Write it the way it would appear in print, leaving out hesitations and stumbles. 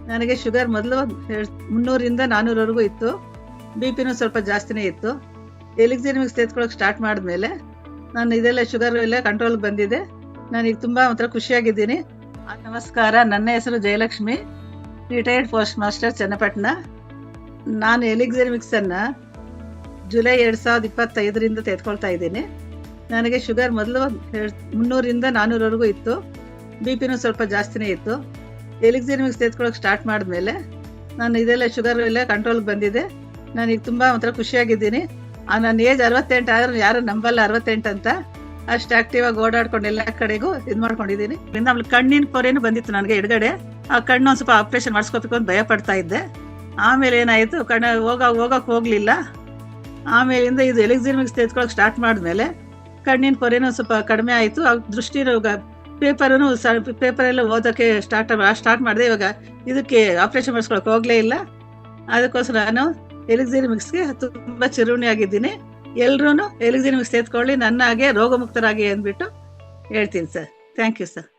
ನನಗೆ ಶುಗರ್ ಮೊದಲು 300ರಿಂದ 400ವರೆಗೂ ಇತ್ತು. ಬಿ ಪಿನೂ ಸ್ವಲ್ಪ ಜಾಸ್ತಿನೇ ಇತ್ತು. ಎಲಿಕ್ಸಿರ್ ಮಿಕ್ಸ್ ತೆಗೆದುಕೊಳ್ಳೋಕೆ ಸ್ಟಾರ್ಟ್ ಮಾಡಿದ್ಮೇಲೆ ನಾನು ಇದೆಲ್ಲ ಶುಗರ್ ಎಲ್ಲ ಕಂಟ್ರೋಲ್ಗೆ ಬಂದಿದೆ. ನಾನೀಗ ತುಂಬ ಒಂಥರ ಖುಷಿಯಾಗಿದ್ದೀನಿ. ನಮಸ್ಕಾರ, ನನ್ನ ಹೆಸರು Jayalakshmi, retired post master Channapatna. ನಾನು ಎಲಿಕ್ಸಿರ್ ಮಿಕ್ಸನ್ನು ಜುಲೈ 2025ರಿಂದ ತೆಗೆದುಕೊಳ್ತಾ ಇದ್ದೀನಿ. ನನಗೆ ಶುಗರ್ ಮೊದಲು 300ರಿಂದ 400ವರೆಗೂ ಇತ್ತು. ಬಿ ಪಿನೂ ಸ್ವಲ್ಪ ಜಾಸ್ತಿನೇ ಇತ್ತು. ಎಲಿಕ್ಸಿರ್ ಮಿಕ್ಸ್ ತೆಗೆದುಕೊಳ್ಳೋಕೆ ಸ್ಟಾರ್ಟ್ ಮಾಡಿದ್ಮೇಲೆ ನಾನು ಇದೆಲ್ಲ ಶುಗರ್ ಎಲ್ಲ ಕಂಟ್ರೋಲ್ಗೆ ಬಂದಿದೆ. ನಾನೀಗ ತುಂಬ ಒಂಥರ ಖುಷಿಯಾಗಿದ್ದೀನಿ. ನನ್ನ ಏಜ್ 68 ಆದರೂ ಯಾರು ನಂಬಲ್ಲ 68 ಅಂತ. ಅಷ್ಟು ಆಕ್ಟಿವ್ ಆಗಿ ಓಡಾಡ್ಕೊಂಡು ಎಲ್ಲ ಕಡೆಗೂ ಇದು ಮಾಡ್ಕೊಂಡಿದ್ದೀನಿ. ಆಮೇಲೆ ಕಣ್ಣಿನ ಪೊರೆನೂ ಬಂದಿತ್ತು ನನಗೆ ಎಡಗಡೆ. ಆ ಕಣ್ಣು ಒಂದು ಸ್ವಲ್ಪ ಆಪ್ರೇಷನ್ ಮಾಡಿಸ್ಕೋಬೇಕು ಅಂತ ಭಯ ಪಡ್ತಾ ಇದ್ದೆ. ಆಮೇಲೆ ಏನಾಯಿತು, ಹೋಗಕ್ಕೆ ಹೋಗಲಿಲ್ಲ. ಆಮೇಲಿಂದ ಇದು ಎಲಿಕ್ಸಿರ್ ಮಿಕ್ಸ್ ತೆಗೆದುಕೊಳ್ಳೋಕೆ ಸ್ಟಾರ್ಟ್ ಮಾಡಿದ್ಮೇಲೆ ಕಣ್ಣಿನ ಪೊರೆನೂ ಸ್ವಲ್ಪ ಕಡಿಮೆ ಆಯಿತು. ಆ ದೃಷ್ಟಿನೂ ಪೇಪರೆಲ್ಲ ಓದೋಕ್ಕೆ ಸ್ಟಾರ್ಟ್ ಮಾಡಿದೆ. ಇವಾಗ ಇದಕ್ಕೆ ಆಪ್ರೇಷನ್ ಮಾಡಿಸ್ಕೊಳಕ್ಕೆ ಹೋಗಲೇ ಇಲ್ಲ. ಅದಕ್ಕೋಸ್ಕರ ನಾನು ಎಲಿಕ್ಸಿರ್ ಮಿಕ್ಸ್ಗೆ ತುಂಬ ಚಿರುಣಿಯಾಗಿದ್ದೀನಿ. ಎಲ್ಲರೂ ಎಲಿಕ್ಸಿರ್ ಮಿಕ್ಸ್ ತೆಗೆದುಕೊಳ್ಳಿ, ನನ್ನ ಹಾಗೆ ರೋಗಮುಕ್ತರಾಗಿ ಅಂದ್ಬಿಟ್ಟು ಹೇಳ್ತೀನಿ ಸರ್. Thank you sir.